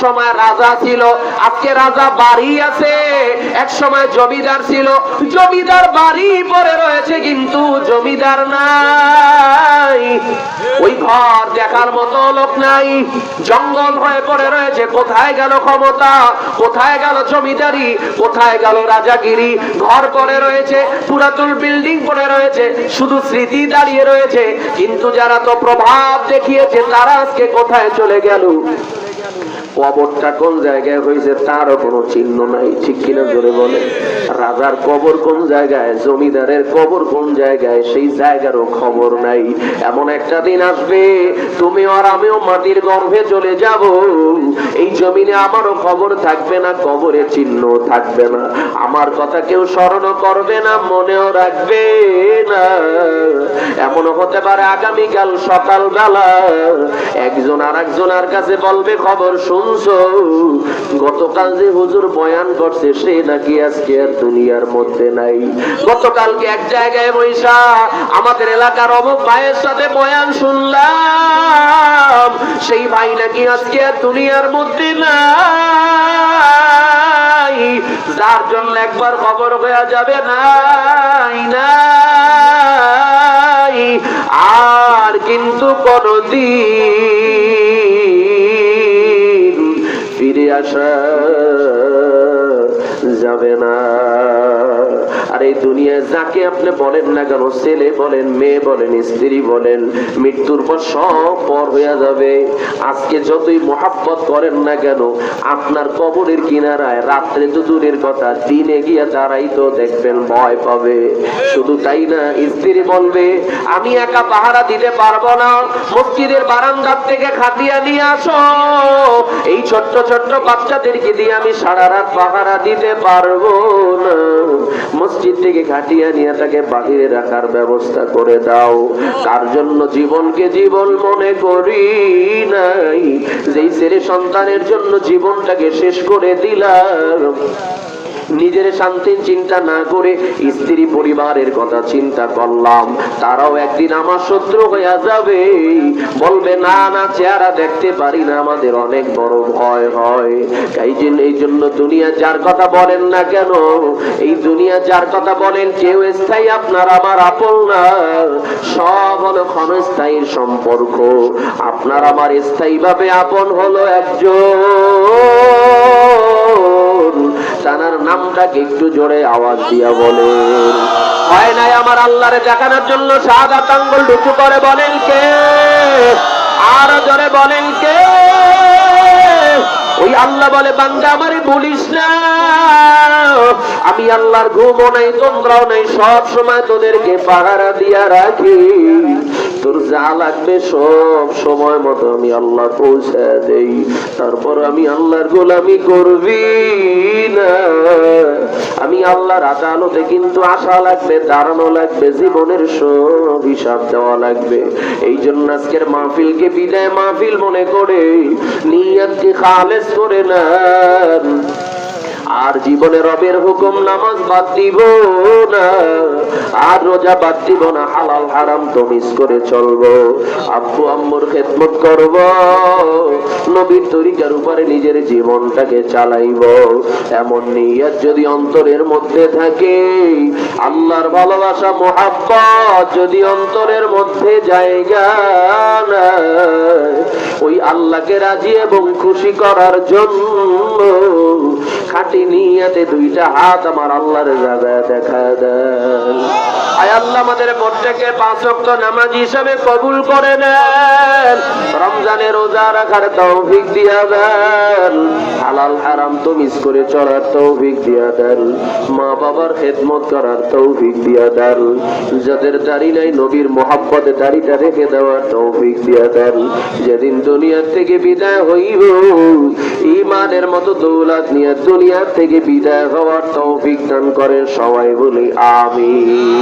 সময় রাজা ছিল, আজকে রাজা বাড়ি আছে। এক সময় জমিদার ছিল, জমিদার বাড়ি পড়ে রয়েছে কিন্তু জমিদার নাই। ওই ঘর দেখার মতো লোক নাই, জঙ্গল হয়ে পড়ে রয়েছে। কোথায় গেল ক্ষমতা, কোথায় গেল জমিদারি, কোথায় গেল রাজাগিরি? ঘর পড়ে রয়েছে, পুরাতন বিল্ডিং পড়ে রয়েছে, শুধু স্মৃতি দাঁড়িয়ে রয়েছে। কিন্তু যারা তো প্রভাব দেখিয়েছে তারা আজকে কোথায় চলে গেল? কবরটা কোন জায়গায় হয়েছে তারও কোনো চিহ্ন নাই, ঠিক কিনা জোরে বলে? রাজার কবর কোন জায়গায়, জমিদারের কবর কোন জায়গায়, সেই জায়গারও খবর নাই। এমন একটা দিন আসবে তুমি আর আমিও মাটির গর্ভে চলে যাব, এই জমিনে আমারও খবর থাকবে না, কবরের চিহ্ন থাকবে না, আমার কথা কেউ স্মরণ করবে না, মনেও রাখবে না। এমন হতে পারে আগামীকাল সকালবেলা একজন আর একজনের কাছে বলবে, খবর শুনছো, গতকাল যে হুজুর বয়ান করছে সে নাকি আজকে আর দুনিয়ার মধ্যে নাই। গতকালকে এক জায়গায় বৈশা আমাদের এলাকার অমুক ভাইয়ের সাথে বয়ান শুনলাম, সেই ভাই নাকি আজকে আর দুনিয়ার মধ্যে নাই। যার জন্য একবার খবর হয়ে যাবে নাই নাই, আর কিন্তু কোনদিন ফিরে আসা যাবে না। আর এই দুনিয়ায় যাকে আপনি বলেন না কেন, ছেলে বলেন, মেয়ে বলেন, স্ত্রী বলেন, মৃত্যুর পর সব পর হয়ে যাবে। আজকে যতই মহাব্বত করেন না কেন, আপনার কবরের কিনারায় রাত্রে তো দূরের কথা, দিনে গিয়ে তারাই তো দেখবেন ভয় পাবে। শুধু তাই না, স্ত্রী বলবে আমি একা পাহারা দিতে পারবো না, মসজিদের বারান্দার থেকে খাটিয়া নিয়ে আসো, এই ছোট্ট ছোট্ট বাচ্চাদেরকে দিয়ে আমি সারা রাত পাহারা দিতে পারবো না, মসজিদ থেকে খাটিয়া নিয়ে তাকে বাহিরে রাখার ব্যবস্থা করে দাও। কার জন্য জীবনকে জীবন মনে করি নাই, যেই ছেলে সন্তানের জন্য জীবনটাকে শেষ করে দিলাম, নিজের শান্তির চিন্তা না করে স্ত্রী পরিবারের কথা চিন্তা করলাম, তারাও একদিন আমার শত্রু হয়ে যাবে, বলবে না না চেহারা দেখতে পারি না, আমাদের অনেক বড় ভয় হয়। এই জন্য দুনিয়া যার কথা বলেন না কেন, এই দুনিয়া যার কথা বলেন, কেউ স্থায়ী আপনার আমার আপন না, সব হলো ক্ষণস্থায়ী সম্পর্ক। আপনার আমার স্থায়ী ভাবে আপন হলো একজন, তার নামটাকে একটু জোরে আওয়াজ দিয়া বলেন। হয় নাই আমার আল্লাহরে দেখানোর জন্য শাহাদাত আঙ্গুল উঁচু করে বলেন কে? আরো জোরে বলেন কে? ওই আল্লাহ বলে, বান্দা আমারে বলিস না, আমি আল্লাহর ঘুমও নাই তন্দ্রাও নাই, সব সময় তোদেরকে পাহারা দিয়া রাখি, তোর যা লাগবে সব সময় মতো আমি আল্লাহ পৌঁছে দেই। তারপর আমি আল্লাহর গোলামি করবি না, আমি আল্লাহর আদালতে কিন্তু আসা লাগবে, দাঁড়ানো লাগবে, জীবনের সব হিসাব দেওয়া লাগবে। এই জন্য আজকের মাহফিলকে বিদায় মাহফিল মনে করে নিয়তকে খালেস করে নেন, আর জীবনে রবের হুকুম নামাজ বাদ দিব না, আর রোজা বাদ দিব না, হালাল হারাম তো মিস করে চলবো, আব্বু আম্মুর খেদমত করব, নবীর তরিকার উপরে নিজের জীবনটাকে চালাইব। এমন নিয়ত যদি অন্তরের মধ্যে থাকে, আল্লাহর ভালোবাসা মোহাব্বত যদি অন্তরের মধ্যে জায়গা নেয়, ওই আল্লাহকে রাজি এবং খুশি করার জন্য খাঁটি নিয়তে দুইটা হাত আমার আল্লাহর জায়গায় দেখা দেন। আয় আল্লাহ আমাদের প্রত্যেককে 5 ওয়াক্ত নামাজি হিসাবে কবুল করে নেন, রমজানে রোজা রাখার তৌফিক দিয়া দেন, হালাল হারাম তো মিস করে চলার তৌফিক দিয়া দেন, মা বাবার খেদমত করার তৌফিক দিয়া দেন, যাদের দাড়ি নাই নবীর মোহাব্বতে দাড়িটা রেখে দেওয়ার তৌফিক দিয়া দেন। যেদিন দুনিয়ার থেকে বিদায় হইব, ঈমানের মতো দৌলত নিয়ে দুনিয়ার থেকে বিদায় হওয়ার তৌফিক দান করেন, সবাই বলি আমিন।